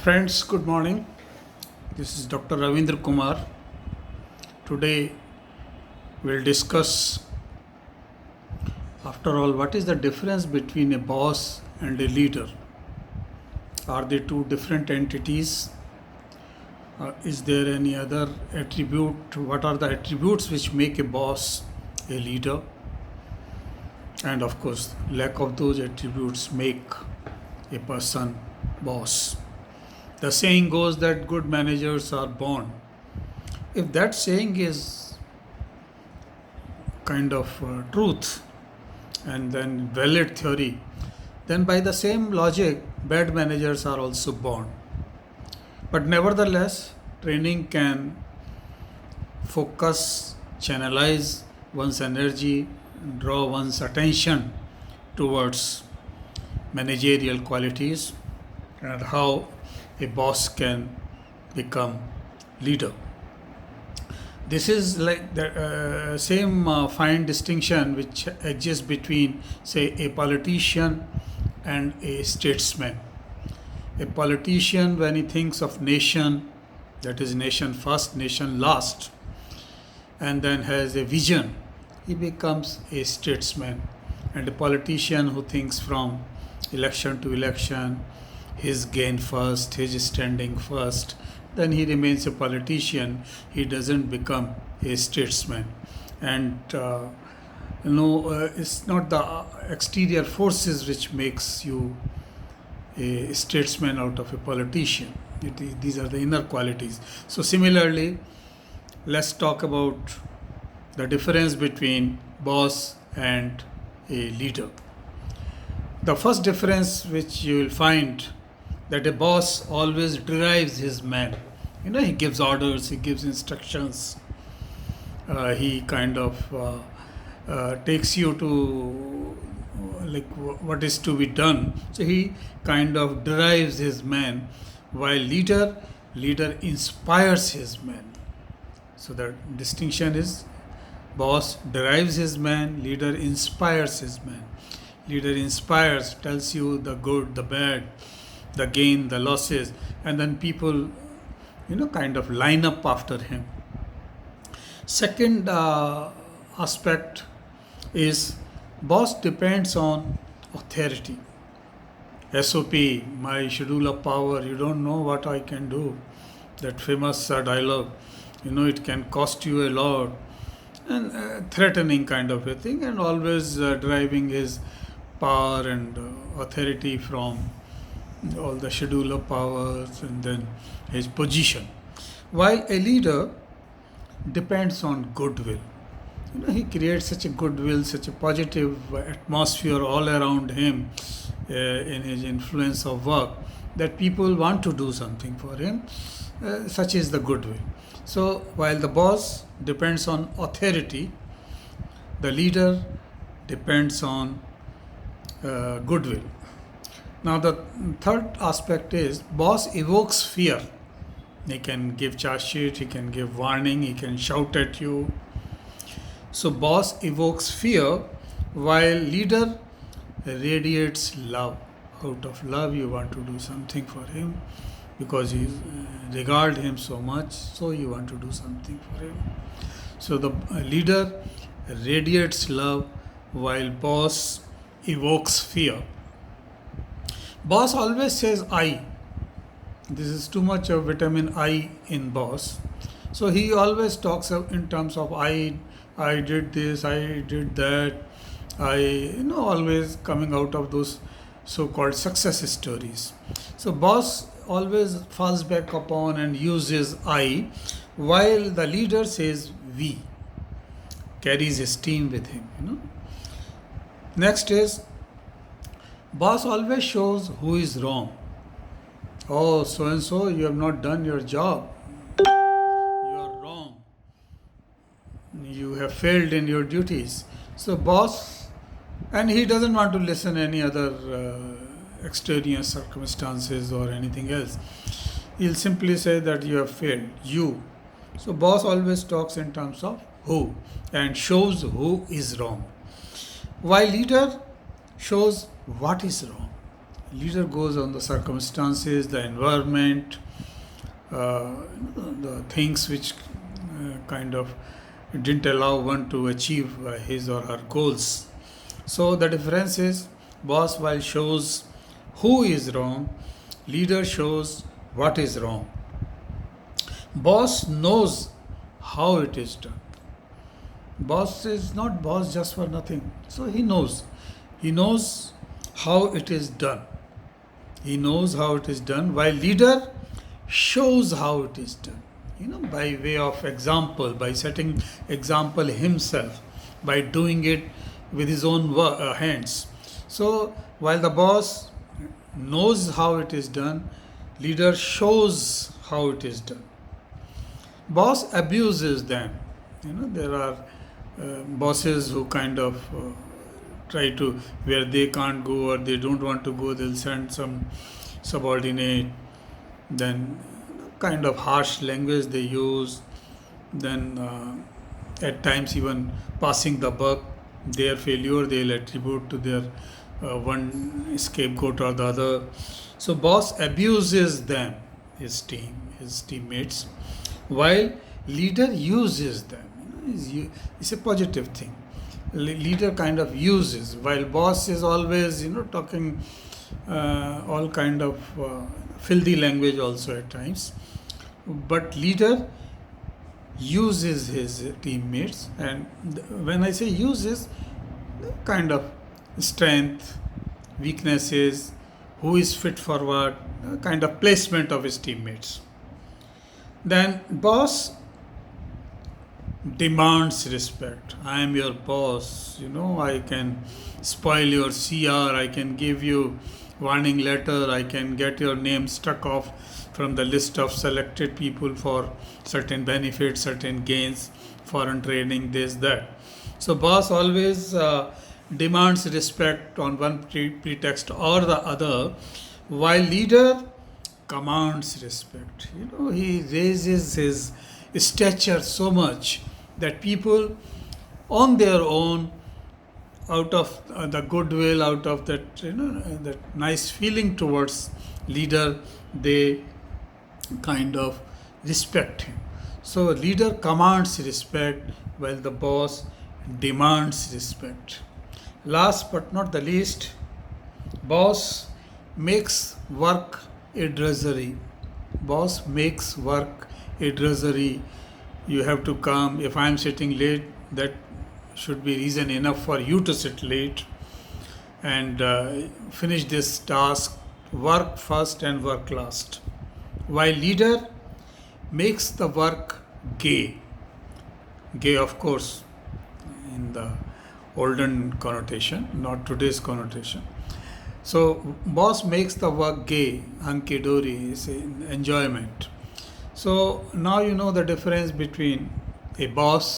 Friends, good morning. This is Dr. Ravinder Kumar. Today we'll discuss, after all, what is the difference between a boss and a leader? Are they two different entities? Is there any other attribute? What are the attributes which make a boss a leader? And of course, lack of those attributes make a person boss. The saying goes that good managers are born. If that saying is kind of truth and then valid theory, then by the same logic, bad managers are also born. But nevertheless, training can focus, channelize one's energy, draw one's attention towards managerial qualities and how a boss can become leader. This is like the same fine distinction which exists between, say, a politician and a statesman. A politician, when he thinks of nation, that is nation first, nation last, and then has a vision, he becomes a statesman. And a politician who thinks from election to election, his gain first, his standing first, then he remains a politician. He doesn't become a statesman. And it's not the exterior forces which makes you a statesman out of a politician. These are the inner qualities. So similarly, let's talk about the difference between boss and a leader. The first difference which you will find, that a boss always drives his men. He gives orders, he gives instructions, he kind of takes you to like what is to be done. So he kind of drives his men, while leader inspires his men. So the distinction is boss drives his man, leader inspires his man. Leader inspires, tells you the good, the bad, the gain, the losses, and then people, kind of line up after him. Second aspect is boss depends on authority. SOP, my schedule of power, you don't know what I can do. That famous dialogue, it can cost you a lot, and threatening kind of a thing, and always driving his power and authority from all the schedule of powers and then his position. While a leader depends on goodwill. He creates such a goodwill, such a positive atmosphere all around him in his influence of work that people want to do something for him. Such is the goodwill. So while the boss depends on authority, the leader depends on goodwill. Now the third aspect is boss evokes fear. He can give charge sheet, he can give warning, he can shout at you. So boss evokes fear, while leader radiates love. Out of love you want to do something for him because you regard him so much, so you want to do something for him. So the leader radiates love while boss evokes fear. Boss always says I. This is too much of vitamin I in boss. So he always talks in terms of I did this, I did that. Always coming out of those so-called success stories. So boss always falls back upon and uses I, while the leader says we, carries his team with him. Next is boss always shows who is wrong. Oh, so and so, you have not done your job. You are wrong. You have failed in your duties. So boss, and he doesn't want to listen any other extraneous circumstances or anything else. He'll simply say that you have failed. You. So boss always talks in terms of who and shows who is wrong. While leader shows what is wrong. Leader goes on the circumstances, the environment, the things which kind of didn't allow one to achieve his or her goals. So the difference is, boss while shows who is wrong, leader shows what is wrong. Boss knows how it is done. Boss is not boss just for nothing. So he knows. He knows how it is done. He knows how it is done, while leader shows how it is done. By way of example, by setting example himself, by doing it with his own hands. So while the boss knows how it is done, leader shows how it is done. Boss abuses them. There are bosses who kind of try to, where they can't go or they don't want to go, they'll send some subordinate, then kind of harsh language they use, then at times even passing the buck, their failure they'll attribute to their one scapegoat or the other. So boss abuses them, his teammates, while leader uses them. It's a positive thing. Leader kind of uses, while boss is always talking all kind of filthy language also at times. But leader uses his teammates, and when I say uses, kind of strength, weaknesses, who is fit for what, kind of placement of his teammates. Then boss demands respect. I am your boss, I can spoil your CR, I can give you warning letter, I can get your name struck off from the list of selected people for certain benefits, certain gains, foreign training, this, that. So boss always demands respect on one pretext or the other, while leader commands respect. He raises his stature so much that people on their own, out of the goodwill, out of that that nice feeling towards leader, they kind of respect him. So leader commands respect while the boss demands respect. Last but not the least, boss makes work a drudgery. Boss makes work a drudgery. You have to come. If I am sitting late, that should be reason enough for you to sit late and finish this task. Work first and work last. While leader makes the work gay. Gay, of course, in the olden connotation, not today's connotation. So boss makes the work gay, hanky dory, is enjoyment. So now you know the difference between a boss